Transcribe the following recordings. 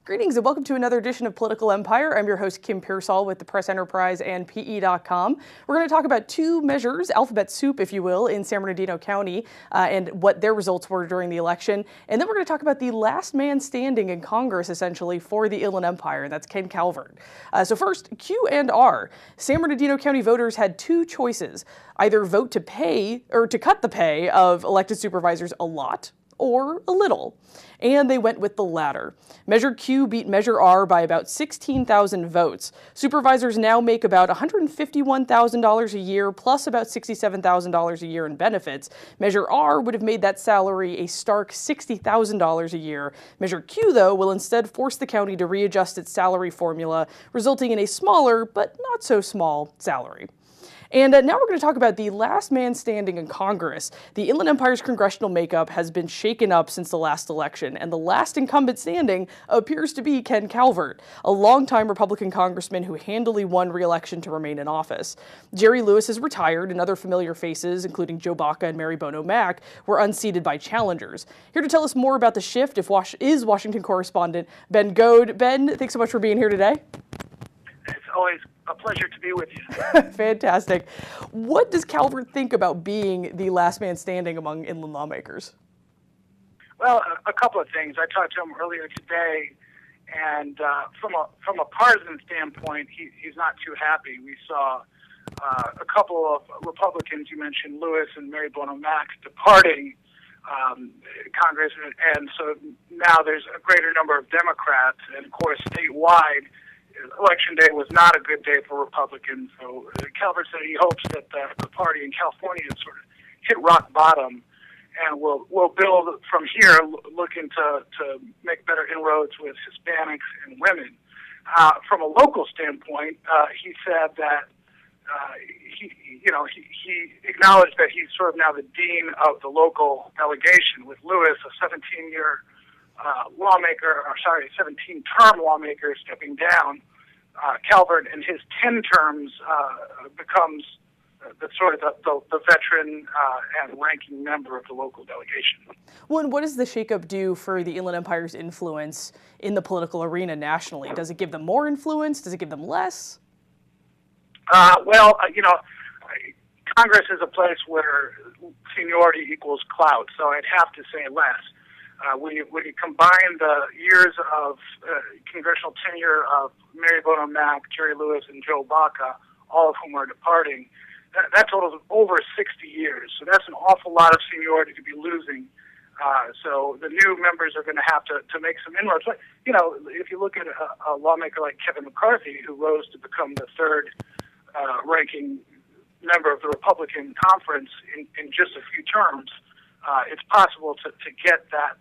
Greetings and welcome to another edition of Political Empire. I'm your host, Kim Pearsall with the Press Enterprise and PE.com. We're going to talk about two measures, alphabet soup, if you will, in San Bernardino County and what their results were during the election. And then we're going to talk about the last man standing in Congress, essentially, for the Inland Empire, and that's Ken Calvert. So first, Q and R. San Bernardino County voters had two choices, either vote to pay or to cut the pay of elected supervisors a lot or a little. And they went with the latter. Measure Q beat Measure R by about 16,000 votes. Supervisors now make about $151,000 a year plus about $67,000 a year in benefits. Measure R would have made that salary a stark $60,000 a year. Measure Q, though, will instead force the county to readjust its salary formula, resulting in a smaller but not so small salary. And now we're going to talk about the last man standing in Congress. The Inland Empire's congressional makeup has been shaken up since the last election, and the last incumbent standing appears to be Ken Calvert, a longtime Republican congressman who handily won re-election to remain in office. Jerry Lewis is retired, and other familiar faces, including Joe Baca and Mary Bono Mack, were unseated by challengers. Here to tell us more about the shift is Washington correspondent Ben Goad. Ben, thanks so much for being here today. It's always a pleasure to be with you. Fantastic. What does Calvert think about being the last man standing among inland lawmakers? Well, a couple of things. I talked to him earlier today, and from a partisan standpoint, he's not too happy. We saw a couple of Republicans, you mentioned Lewis and Mary Bono Mack, departing Congress, and so now there's a greater number of Democrats, and of course, statewide, Election Day was not a good day for Republicans. So Calvert said he hopes that the party in California has sort of hit rock bottom, and will build from here, looking to make better inroads with Hispanics and women. From a local standpoint, he said that he acknowledged that he's sort of now the dean of the local delegation, with Lewis, a 17-year lawmaker, 17-term lawmaker, stepping down. Calvert, in his 10 terms, becomes the veteran and ranking member of the local delegation. Well, and what does the shakeup do for the Inland Empire's influence in the political arena nationally? Does it give them more influence? Does it give them less? Congress is a place where seniority equals clout, so I'd have to say less. When you combine the years of congressional tenure of Mary Bono Mack, Jerry Lewis, and Joe Baca, all of whom are departing, that totals over 60 years. So that's an awful lot of seniority to be losing. So the new members are going to have to make some inroads. But, if you look at a lawmaker like Kevin McCarthy, who rose to become the third ranking member of the Republican conference in just a few terms, it's possible to get that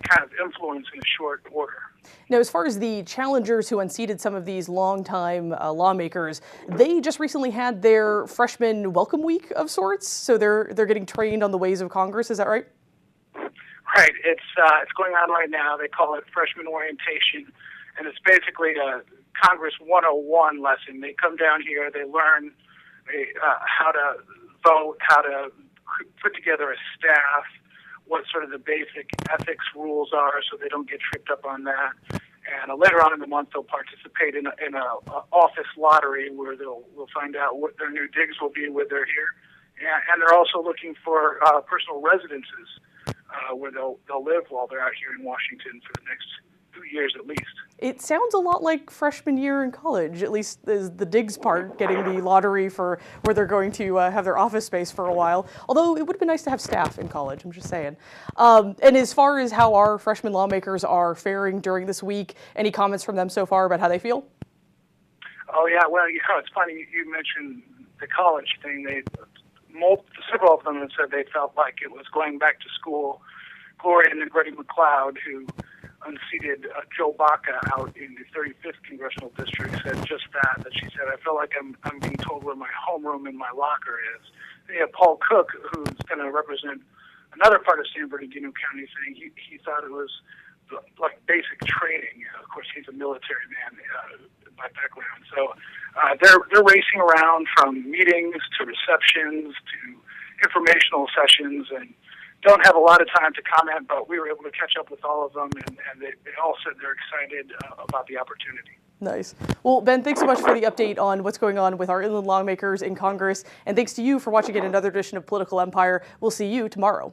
kind of influence in a short order. Now, as far as the challengers who unseated some of these longtime lawmakers, they just recently had their freshman welcome week of sorts, so they're getting trained on the ways of Congress. Is that right? Right. It's going on right now. They call it freshman orientation, and it's basically a Congress 101 lesson. They come down here, they learn how to vote, how to put together a staff, what sort of the basic ethics rules are, so they don't get tripped up on that. And later on in the month, they'll participate in a office lottery where they'll find out what their new digs will be when they're here. And they're also looking for personal residences where they'll live while they're out here in Washington for the next 2 years at least. It sounds a lot like freshman year in college, at least is the digs part, getting the lottery for where they're going to have their office space for a while. Although it would have been nice to have staff in college, I'm just saying. And as far as how our freshman lawmakers are faring during this week, any comments from them so far about how they feel? Oh, yeah. Well, it's funny you mentioned the college thing. Several of them have said they felt like it was going back to school. Gloria and Grady McLeod, who unseated Joe Baca out in the 35th Congressional District, said just that she said, I feel like I'm being told where my homeroom and my locker is. Then you have Paul Cook, who's going to represent another part of San Bernardino County, saying he thought it was like basic training. Of course, he's a military man by background. So they're racing around from meetings to receptions to informational sessions and don't have a lot of time to comment, but we were able to catch up with all of them, and they all said they're excited about the opportunity. Nice. Well, Ben, thanks so much for the update on what's going on with our inland lawmakers in Congress, and thanks to you for watching yet another edition of Political Empire. We'll see you tomorrow.